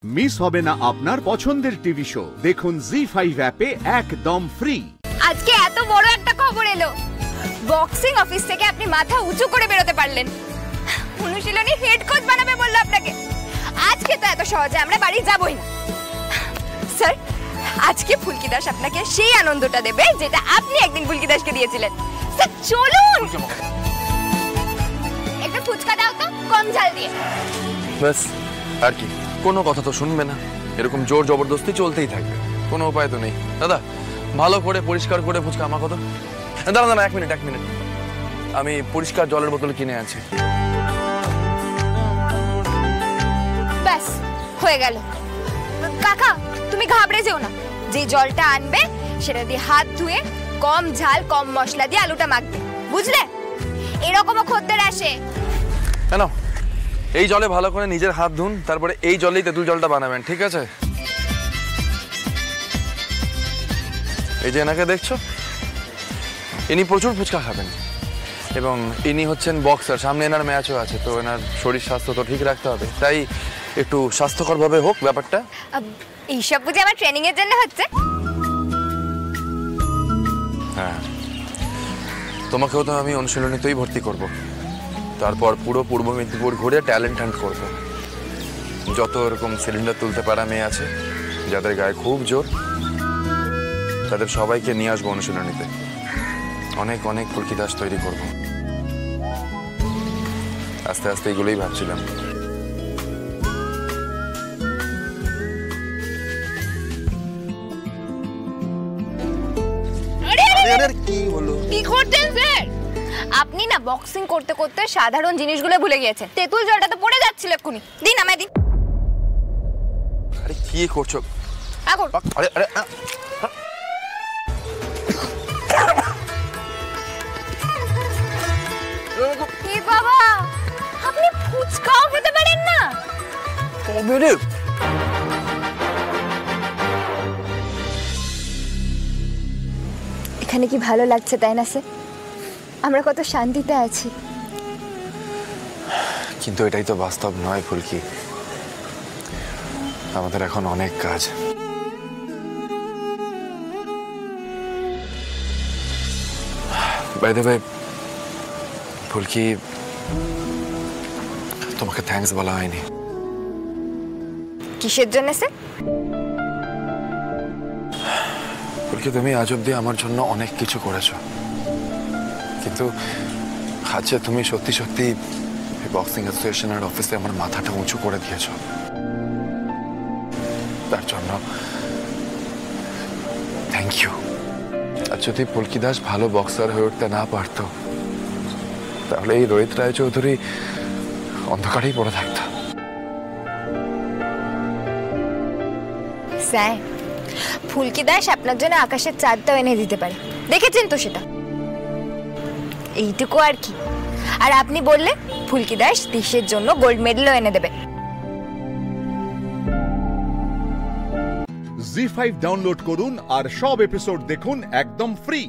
Miss হবে না আপনার পছন্দের টিভি শো। দেখুন জি5 অ্যাপে একদম ফ্রি। আজকে এত বড় একটা খবর এলো, বক্সিং অফিস থেকে আপনি মাথা উঁচু করে বেরোতে পারলেন। অনুশীলনী হেড কোচ বানাবে বললো আপনাকে। আজকে তো এত সহজে আমরা বাড়ি যাবই না। স্যার, আজকে ফুলকি দাস আপনাকে সেই আনন্দটা দেবে যেটা আপনি একদিন ফুলকি দাসকে দিয়েছিলেন। স্যার চলুন, একটা ফুচকা দাও তো, কম ঝাল দিয়ে। ব্যাস, আর কি? কোনো কথা তো শুনবে না, এরকম জোর জবরদস্তি চলতেই থাকবে, কোনো উপায় তো নেই। দাদা, ভালো করে পরিষ্কার করে ফুচকা আমাকে তো। দাঁড়া দাঁড়া, এক মিনিট, আমি পরিষ্কার জলের বোতল কিনে আনছি। ব্যাস হয়ে গেল। কাকা, তুমি ঘাবড়ে যেও না, যে জলটা আনবে সেটা দিয়ে হাত ধুয়ে কম ঝাল কম মশলা দিয়ে আলুটা মাখবে, বুঝলে? এরকমও খদ্দের আসে। কেন? এই জলে ভালো করে নিজের হাত ধুন, তারপরে এই জলেই তেঁতুল জলটা বানাবেন, ঠিক আছে? এই যে এনাকে দেখছো, ইনি প্রচুর ফুচকা খাবেন এবং ইনি হচ্ছেন বক্সার। সামনে এনার ম্যাচও আছে, তো এনার শরীর স্বাস্থ্য তো ঠিক রাখতে হবে, তাই একটু স্বাস্থ্যকরভাবে হোক ব্যাপারটা। এইসব বুঝে আমার ট্রেনিং এর জন্য হচ্ছে? হ্যাঁ, তোমাকেও তো আমি অনুশীলনীতেই ভর্তি করব, তারপর পুরো পূর্ব মেদিনীপুর ঘুরে ট্যালেন্ট হান্ট করব। যত এরকম সিলিন্ডার তুলতে পারা মেয়ে আছে যাদের গায়ে খুব জোর, তাদের সবাইকে নিয়ে আসবো অনুশীলনীতে। অনেক অনেক ফুলকি দাস তৈরি করব। আস্তে আস্তে এগুলোই ভাবছিলাম। কি হলো? কি করছেন স্যার? আপনি না বক্সিং করতে করতে সাধারণ জিনিসগুলো ভুলে গিয়েছেন। তেঁতুল জলটা তো পড়ে যাচ্ছিল এক্ষুনি। দিন আমায় দিন। আরে কি করছো? এখন আরে আরে কি বাবা, আপনি ফুচকাও খেতে পারেন না? এখানে কি ভালো লাগছে তাই না স্যার? আমরা কত শান্তিতে আছি। কিন্তু এটাই তো বাস্তব নয় ফুলকি, আমাদের এখন অনেক কাজ। বাই দ্য ওয়ে ফুলকি, তোমাকে থ্যাঙ্কস বলা হয়নি। কিসের জন্য স্যার? ফুলকি, তুমি আজ অব্দি আমার জন্য অনেক কিছু করেছো, কিন্তু আজকে তুমি সত্যি সত্যি বক্সিং অ্যাসোসিয়েশনের অফিসে আমার মাথাটা উঁচু করে দিয়েছো। তার জন্য থ্যাংক ইউ। আর যদি ফুলকি দাস ভালো বক্সার হয়ে উঠতে না পারতো, তাহলে এই রোহিত রায়চৌধুরী অন্ধকারেই পড়ে থাকতো। স্যার, ফুলকি দাস আপনার জন্য আকাশের চাঁদটাও এনে দিতে পারে, দেখেছেন তো সেটা? এইটুকু আর কি। আর আপনি বললে ফুলকি দাস দেশের জন্য গোল্ড মেডেলও এনে দেবে। জি5 ডাউনলোড করুন আর সব এপিসোড দেখুন একদম ফ্রি।